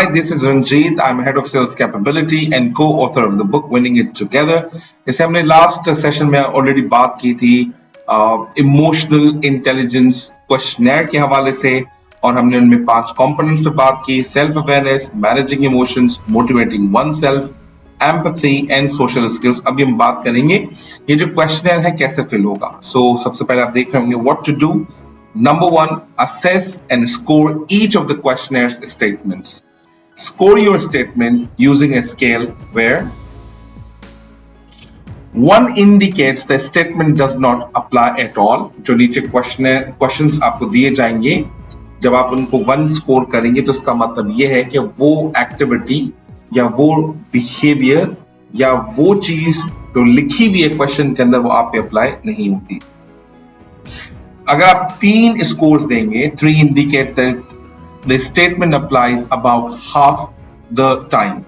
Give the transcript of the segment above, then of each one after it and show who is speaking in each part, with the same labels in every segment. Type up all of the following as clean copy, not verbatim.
Speaker 1: Hi, this is Ranjeet. I'm head of sales capability and co-author of the book Winning It Together. जैसे हमने last session में already बात की थी emotional intelligence questionnaire के हवाले से, और हमने उनमें 5 कंपोनेंट्स पे बात की: self awareness, managing emotions, motivating one self, empathy and social skills. अभी हम बात करेंगे ये जो क्वेश्चनेयर है कैसे फिल होगा. सबसे पहले आप देख रहे होंगे what to do. Number 1, assess and score each of the questionnaire's statements. Score your statement using a scale where 1 indicates the statement does not apply at all. जो नीचे क्वेश्चंस आपको दिए जाएंगे, जब आप उनको 1 स्कोर करेंगे तो उसका मतलब ये है कि वो एक्टिविटी या वो बिहेवियर या वो चीज जो लिखी हुई है क्वेश्चन के अंदर वो आप पे अप्लाई नहीं होती. अगर आप 3 स्कोर्स देंगे, 3 indicate that the statement applies about half the time.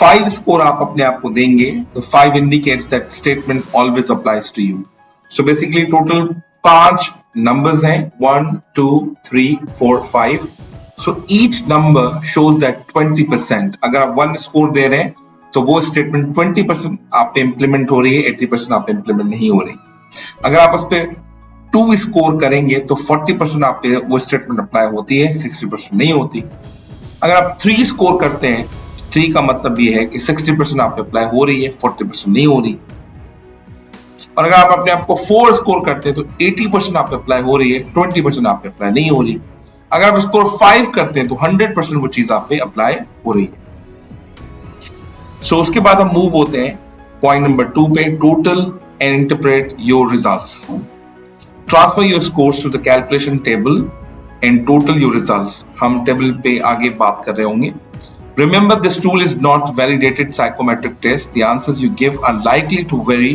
Speaker 1: 5 score आप अपने आप को देंगे तो 5 indicates that statement always applies to you. So basically total 5 numbers हैं, 1, 2, 3, 4, 5. So each number shows that 20%. अगर आप 1 score दे रहे हैं तो वो statement 20% आप पे implement हो रही है, 80% आप पे implement नहीं हो रही. अगर आप उस पे 2 स्कोर करेंगे तो 40% आप पे वो स्टेटमेंट अप्लाई होती है, 60% नहीं होती. अगर आप 3 स्कोर करते हैं, 3 का मतलब ये है कि 60% आप पे अप्लाई हो रही है, 40% नहीं हो रही. और अगर आप अपने आप को 4 स्कोर करते हैं तो 80% आप पे अप्लाई हो रही है, 20% आप पे अप्लाई नहीं हो रही. अगर आप स्कोर 5 करते हैं तो 100% वो चीज आप पे अप्लाई हो रही है. उसके बाद हम मूव होते हैं पॉइंट नंबर 2 पे, total and interpret your results. Transfer your scores to the calculation table and total your results. हम टेबल पे आगे बात कर रहे होंगे. Remember, this tool is not validated psychometric test. The answers you give are likely to vary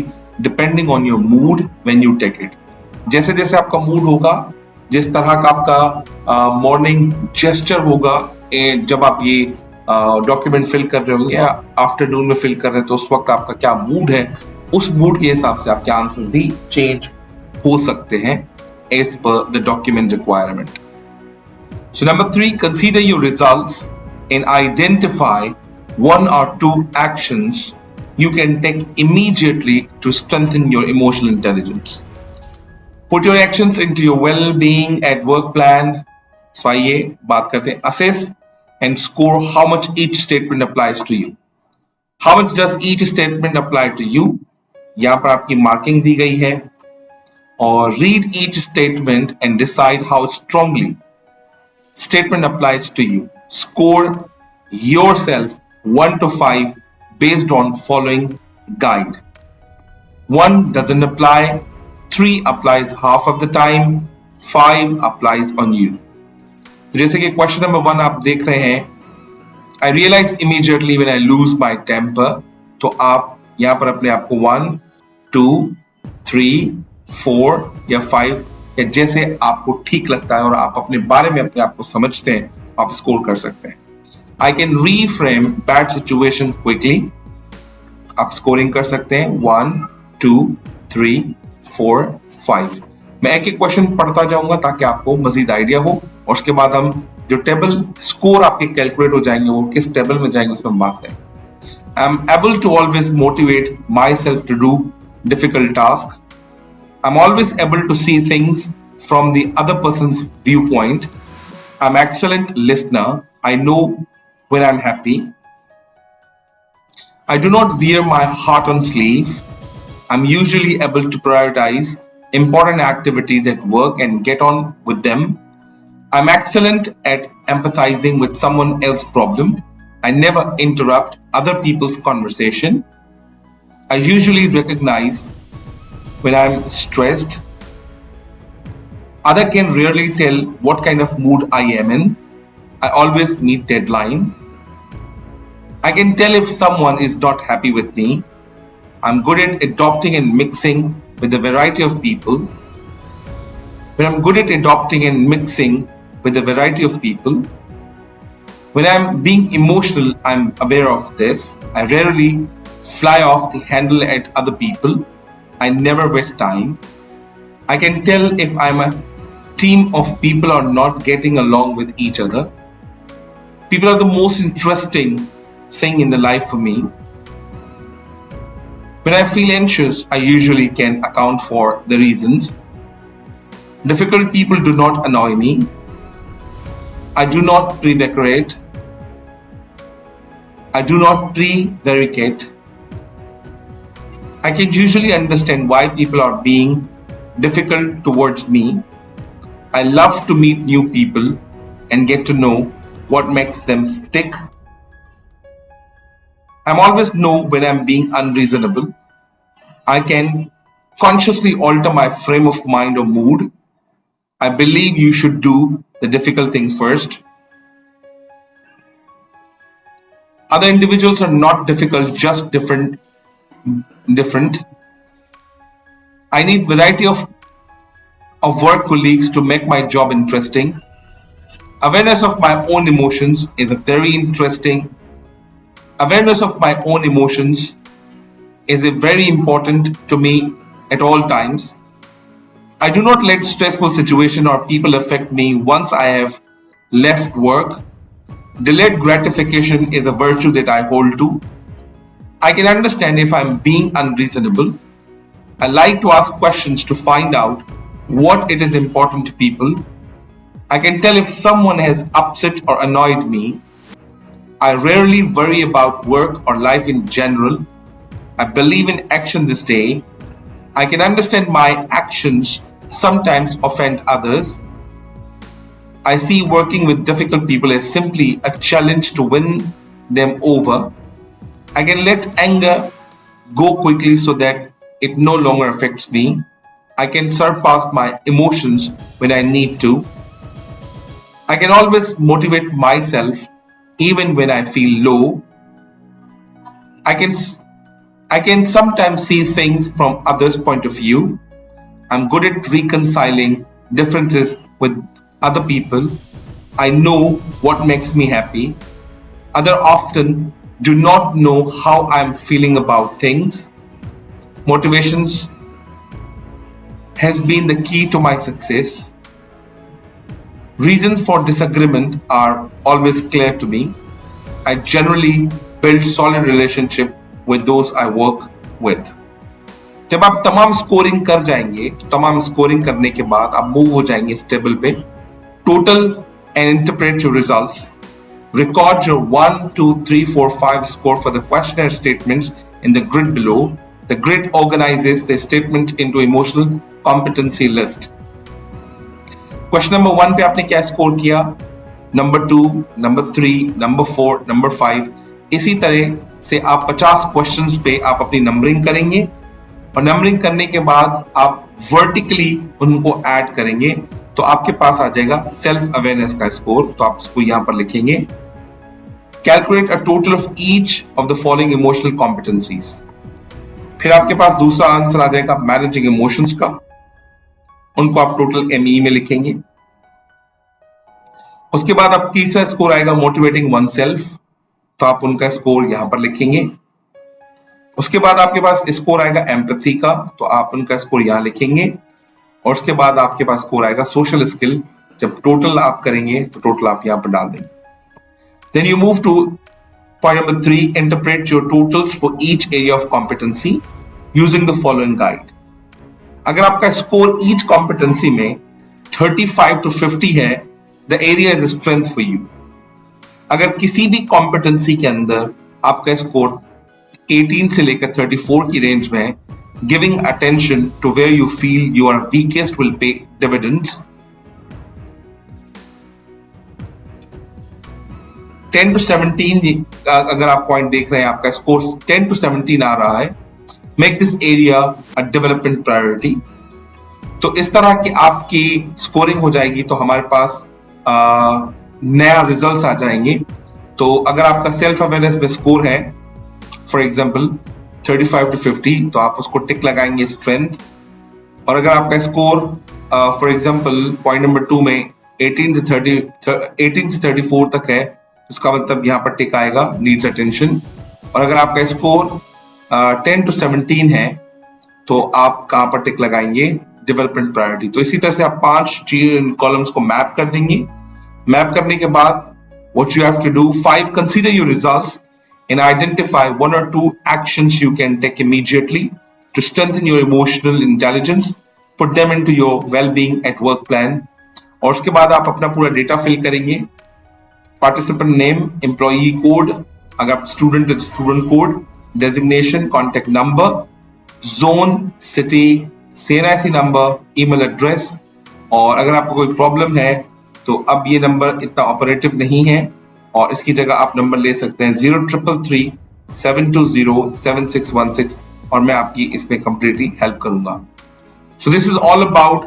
Speaker 1: depending on your mood when you take it. जैसे जैसे आपका मूड होगा, जिस तरह का आपका मॉर्निंग जेस्चर होगा जब आप ये डॉक्यूमेंट फिल कर रहे होंगे, आफ्टरनून में फिल कर रहे हैं, तो उस वक्त आपका क्या मूड है, उस मूड के हिसाब से आपके आंसर भी चेंज हो सकते हैं as per the document requirement. So number 3, consider your results and identify 1 or 2 actions you can take immediately to strengthen your emotional intelligence. Put your actions into your well-being at work plan. So आइए बात करते हैं. Assess and score how much each statement applies to you. How much does each statement apply to you? यहाँ पर आपकी marking दी गई है. Or read each statement and decide how strongly statement applies to you. Score yourself 1 to 5 based on following guide. 1 doesn't apply, 3 applies half of the time, 5 applies on you. जैसे कि question number 1 आप देख रहे हैं, I realize immediately when I lose my temper. तो आप यहाँ पर अपने आप को 1, 2, 3, 4 या 5 या जैसे आपको ठीक लगता है और आप अपने बारे में अपने आप को समझते हैं, आप स्कोर कर सकते हैं. I can reframe bad situation quickly. आप स्कोरिंग कर सकते हैं 1, 2, 3, 4, 5. मैं एक एक क्वेश्चन पढ़ता जाऊंगा ताकि आपको मजीद आइडिया हो, और उसके बाद हम जो टेबल स्कोर आपके कैलकुलेट हो जाएंगे वो किस टेबल में जाएंगे उसमें हम बात करें. I am able to always motivate myself to do difficult tasks. I'm always able to see things from the other person's viewpoint. I'm excellent listener. I know when I'm happy. I do not wear my heart on sleeve. I'm usually able to prioritize important activities at work and get on with them. I'm excellent at empathizing with someone else's problem. I never interrupt other people's conversation. I usually recognize when I'm stressed. Other can rarely tell what kind of mood I am in. I always meet deadline. I can tell if someone is not happy with me. I'm good at adopting and mixing with a variety of people. When I'm good at adopting and mixing with a variety of people. When I'm being emotional, I'm aware of this. I rarely fly off the handle at other people. I never waste time. I can tell if I'm a team of people are not getting along with each other. People are the most interesting thing in the life for me. When I feel anxious, I usually can account for the reasons. Difficult people do not annoy me. I do not prevaricate. I do not prevaricate. I can usually understand why people are being difficult towards me. I love to meet new people and get to know what makes them tick. I'm always know when I'm being unreasonable. I can consciously alter my frame of mind or mood. I believe you should do the difficult things first. Other individuals are not difficult, just different. I need variety of work colleagues to make my job interesting. Awareness of my own emotions is a very interesting. Awareness of my own emotions is a very important to me at all times. I do not let stressful situation or people affect me once I have left work. Delayed gratification is a virtue that I hold to. I can understand if I'm being unreasonable. I like to ask questions to find out what it is important to people. I can tell if someone has upset or annoyed me. I rarely worry about work or life in general. I believe in action this day. I can understand my actions sometimes offend others. I see working with difficult people as simply a challenge to win them over. I can let anger go quickly so that it no longer affects me. I can surpass my emotions when I need to. I can always motivate myself even when I feel low. I can I can sometimes see things from others' point of view. I'm good at reconciling differences with other people. I know what makes me happy. Others often do not know how I'm feeling about things. Motivations has been the key to my success. Reasons for disagreement are always clear to me. I generally build solid relationship with those I work with. जब आप तमाम scoring कर जाएंगे तो तमाम scoring करने के बाद आप मूव हो जाएंगे इस टेबल पे total and interpret your results record your 1 2 3 4 5 score for the questionnaire statements in the grid below. The grid organizes the statement into emotional competency list. Question number 1 पे आपने क्या स्कोर किया, नंबर 2, नंबर 3, नंबर 4, नंबर 5, इसी तरह से आप 50 questions पे आप अपनी नंबरिंग करेंगे और नंबरिंग करने के बाद आप वर्टिकली उनको ऐड करेंगे तो आपके पास आ जाएगा सेल्फ अवेयरनेस का स्कोर. तो आप इसको यहां पर लिखेंगे calculate a total of each of the following emotional competencies. फिर आपके पास दूसरा आंसर आ जाएगा मैनेजिंग इमोशंस का, उनको आप टोटल एमई में लिखेंगे. उसके बाद आप तीसरा स्कोर आएगा मोटिवेटिंग वन सेल्फ, तो आप उनका स्कोर यहां पर लिखेंगे. उसके बाद आपके पास स्कोर आएगा एम्पैथी का, तो आप उनका स्कोर यहां लिखेंगे. और उसके बाद आपके पास स्कोर आएगा सोशल स्किल. जब टोटल आप करेंगे तो टोटल आप यहां पर डाल देंगे. Then you move to point number 3, interpret your totals for each area of competency using the following guide. अगर आपका स्कोर ईच कॉम्पिटेंसी में 35 to 50 है, the area is strength for you. अगर किसी भी कॉम्पिटेंसी के अंदर आपका स्कोर 18 से लेकर 34 की रेंज में है, giving attention to where you feel you are weakest will pay dividends. 10 to 17 अगर आप पॉइंट देख रहे हैं, आपका स्कोर 10 to 17 आ रहा है, make this area a development priority. तो इस तरह की आपकी स्कोरिंग हो जाएगी तो हमारे पास नया रिजल्ट्स आ जाएंगे. तो अगर आपका सेल्फ अवेयरनेस में स्कोर है फॉर एग्जांपल 35 to 50, तो आप उसको टिक लगाएंगे स्ट्रेंथ. और अगर आपका score for example point number 2 में 18 से 34 तक है, उसका मतलब यहाँ पर टिक आएगा नीड्स अटेंशन. और अगर आपका स्कोर 10 to 17 है तो आप कहां पर टिक लगाएंगे डेवलपमेंट प्रायोरिटी. तो इसी तरह से आप 5 कॉलम्स को मैप कर देंगे. मैप करने के बाद What you have to do: 5, consider your results and identify 1 or 2 actions you can take immediately to strengthen your emotional intelligence. Put them into your well-being at work plan. और उसके बाद आप अपना पूरा डेटा फिल करेंगे: participant name, employee code, अगर आप student है student code, designation, contact number, zone, city, CNIC number, email address. और अगर आपको कोई प्रॉब्लम है तो अब ये नंबर इतना ऑपरेटिव नहीं है और इसकी जगह आप नंबर ले सकते हैं 0333-720-7616 और मैं आपकी इसमें कंप्लीटली हेल्प करूंगा। So this is all about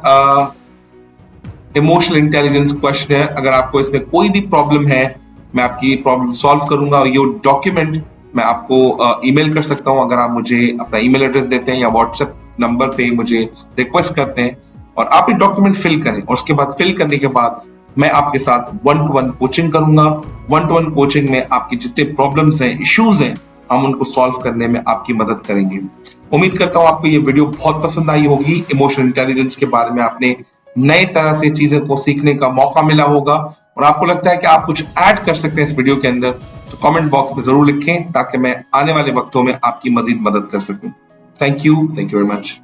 Speaker 1: emotional intelligence questionnaire. अगर आपको इसमें कोई भी प्रॉब्लम है मैं आपकी प्रॉब्लम सॉल्व करूंगा। ये डॉक्यूमेंट मैं आपको ईमेल कर सकता हूं अगर आप मुझे अपना ईमेल एड्रेस देते हैं या व्हाट्सएप नंबर पे मुझे रिक्वेस्ट करते हैं और आप ये डॉक्यूमेंट फिल करें और उसके बाद फिल करने के बाद मैं आपके साथ 1-to-1 कोचिंग करूंगा। 1-to-1 कोचिंग में आपके जितने प्रॉब्लम्स हैं, इश्यूज हैं, हम उनको सॉल्व करने में आपकी मदद करेंगे। उम्मीद करता हूं आपको ये वीडियो बहुत पसंद आई होगी। इमोशनल इंटेलिजेंस के बारे में आपने नए तरह से चीजें को सीखने का मौका मिला होगा और आपको लगता है कि आप कुछ ऐड कर सकते हैं इस वीडियो के अंदर तो कमेंट बॉक्स में जरूर लिखें ताकि मैं आने वाले वक्तों में आपकी मजीद मदद कर सकूं। Thank you very much.